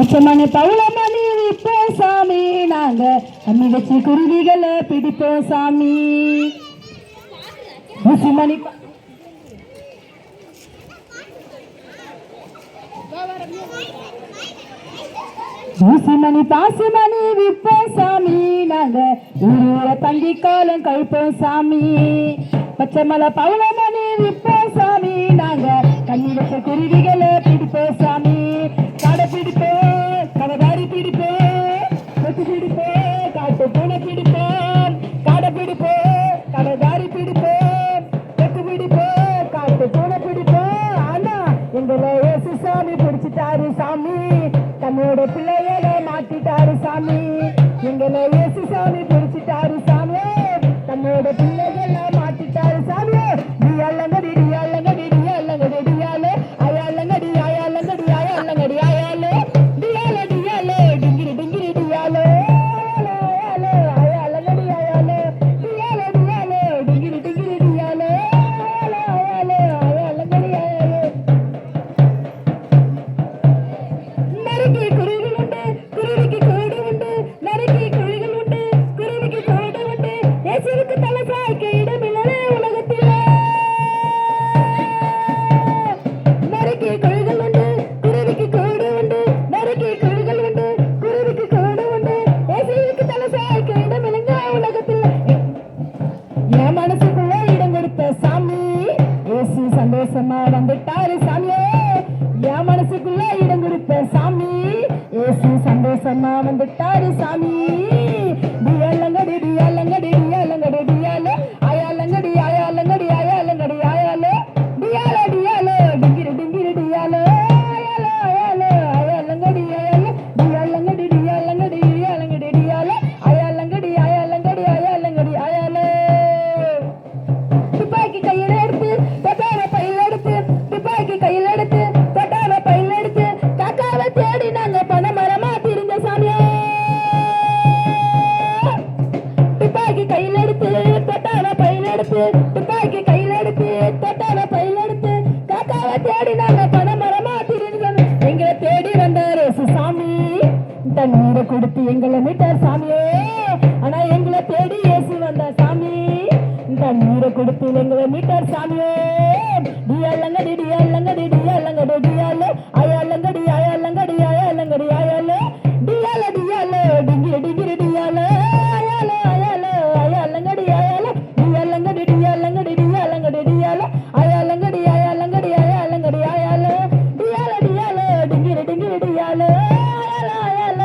பச்சைமணி பவுளமணி விற்போம் சாமி, நாங்க கம்மி வச்சு குருவிகளை பிடிப்போம் சாமி. ஊசிமணி ஊசிமணி பாசிமணி விற்போம் சாமி, நாங்க ஊர தங்கி காலம் கழிப்போம் சாமி. பச்சைமலை பவுளமணி விற்போம் சாமி, நாங்க கண்ணி வச்ச குருவிகளை பிடிப்போம் சாமி. கடை பிடிப்போம், கடைதாரி பிடிப்போம், கொத்து பிடிப்போம், காட்டு பூனை பிடிப்போம். கடை பிடிப்போம், கடைதாரி பிடிப்போம், கொத்து பிடிப்போம், காட்டு பூனை பிடிப்போம். ஆனா எங்களை இயேசு சாமி பிடிச்சிட்டாரு சாமி, தன்னோட பிள்ளைகளை மாட்டிட்டாரு சாமி. எங்களை இயேசு சாமி பிடிச்சிட்டாரு சாமி, தன்னோட பிள்ளைகளை மாட்டிட்டாரு சாமி. டியாலங்கடி டியாலங்கடி டியாலங்கடி டியாலே அயாலங்கடி அயாலங்கடி அயாலங்கடி அயாலே டியாலே டியாலே டிங்கிரி டிங்கிரி டியாலே அயாலே அயாலங்கடி அயாலே டியாலே டியாலே டிங்கிரி டிங்கிரி டியாலே அயாலே அயாலங்கடி அயாலே. நரிக்கு குருவிகள் உண்டு, குருவிக்கு கோடு உண்டு. நரிக்கு குருவிகள் உண்டு, குருவிக்கு கோடு உண்டு. இயேசுவுக்கு தலை சாய்க்க இடமில்லை உலகத்தில். நரிக்கு குருவிகள் உண்டு, குருவிக்கு கோடு உண்டு. நரிக்கு குருவிகள் உண்டு, குருவிக்கு கோடு உண்டு. இயேசுவுக்கு தலை சாய்க்க இடமில்லைங்க உலகத்தில். என் மனசுக்குள்ள இடம் கொடுத்த சாமி, இயேசு சந்தோஷமா வந்துட்டாரு சாமியே. என் மனசுக்குள்ள இடம் கொடுத்த சாமி, இயேசு சந்தோஷமா வந்துட்டாரு சாமி. டியாலங்கடி டியாலங்கடி டியாலங்கடி டியாலே அயாலங்கடி அயாலங்கடி அயாலங்கடி அயாலே டியாலே டியாலே டிங்கிரி டிங்கிரி டியாலே அயாலே அயாலே அயாலங்கடி அயாலே டியாலங்கடி டியாலங்கடி டியாலங்கடி டியாலே அயாலங்கடி அயாலங்கடி அயாலங்கடி அயாலே. துப்பாக்கி கையில் எடுத்து தொட்டான பையில் எடுத்து, துப்பாக்கி கையில் எடுத்து தொட்டான பையில் எடுத்து, காக்காவை தேடி நாங்க பணமரமா திரிஞ்ச சாமியே. துப்பாக்கி கையில் எடுத்து தொட்டான பையில் எடுத்து, துப்பாக்கி கையில் எடுத்து தொட்டான பையில் எடுத்து, காக்காவை தேடி நாங்க பணமரமா திரிஞ்சோம். எங்களை தேடி வந்தாரு சாமி, தண்ணீரை கொடுத்து எங்களை மீட்டார் சாமியே. ஆனா எங்களை தேடி இயேசு வந்த சாமி, தண்ணீரை கொடுத்து எங்களை மீட்டார் சாமியே. டியாலங்கடி டியாலங்கடி டியாலங்கடி டியாலே அயாலங்கடி அயாலங்கடி அயாலங்கடி அயாலே டியாலே டியாலே டிங்கிரி டிங்கிரி டியாலே அயாலே அயாலே அயாலங்கடி அயாலே டியாலங்கடி டியாலங்கடி டியாலங்கடி டியாலே அயாலங்கடி அயாலங்கடி அயாலங்கடி அயாலே டியாலே டியாலே டிங்கிரி டிங்கிரி டியாலே அயாலே அயாலே